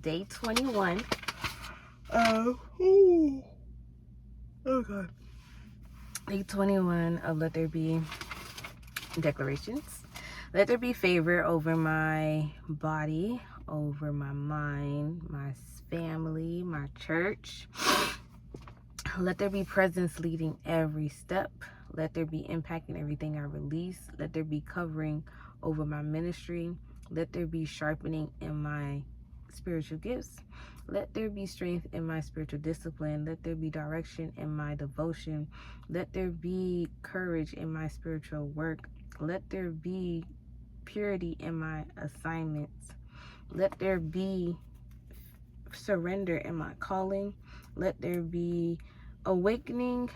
Day 21. Okay. Day 21 of Let There Be declarations. Let there be favor over my body, over my mind, my family, my church. Let there be presence leading every step. Let there be impact in everything I release. Let there be covering over my ministry. Let there be sharpening in my spiritual gifts. Let there be strength in my spiritual discipline. Let there be direction in my devotion. Let there be courage in my spiritual work. Let there be purity in my assignments. Let there be surrender in my calling. Let there be awakening.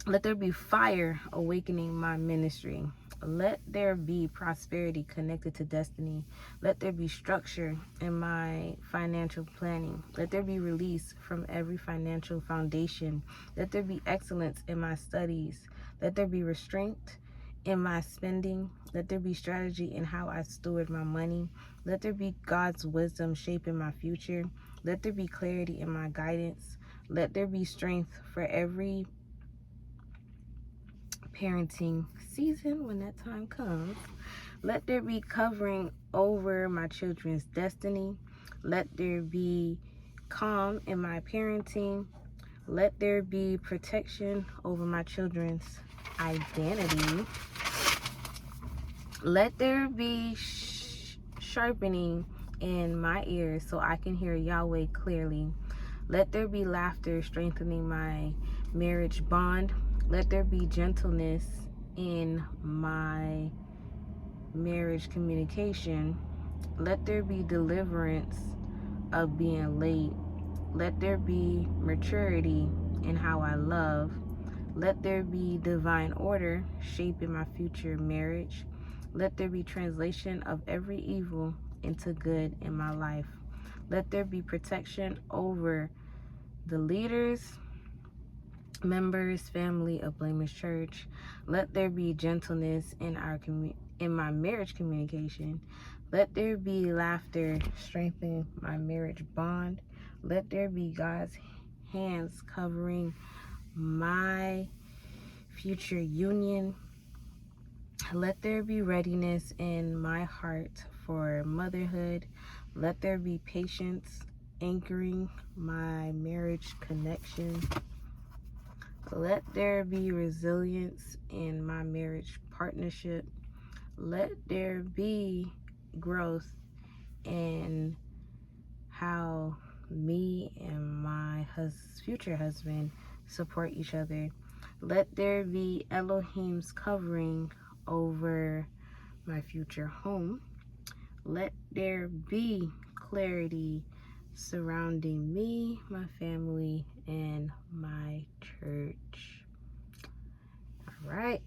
Let there be fire awakening my ministry. Let there be prosperity connected to destiny. Let there be structure in my financial planning. Let there be release from every financial foundation. Let there be excellence in my studies. Let there be restraint in my spending. Let there be strategy in how I steward my money. Let there be God's wisdom shaping my future. Let there be clarity in my guidance. Let there be strength for every parenting season when that time comes. Let there be covering over my children's destiny. Let there be calm in my parenting. Let there be protection over my children's identity. Let there be sharpening in my ears so I can hear Yahweh clearly. Let there be laughter strengthening my marriage bond. Let there be gentleness in my marriage communication. Let there be deliverance of being late. Let there be maturity in how I love. Let there be divine order shaping my future marriage. Let there be translation of every evil into good in my life. Let there be protection over the leaders, members, family of Blameless Church. Let there be gentleness in my marriage communication. Let there be laughter strengthening my marriage bond. Let there be God's hands covering my future union. Let there be readiness in my heart for motherhood. Let there be patience anchoring my marriage connection. Let there be resilience in my marriage partnership. Let there be growth in how me and my future husband support each other. Let there be Elohim's covering over my future home. Let there be clarity surrounding me, my family, and my church. All right.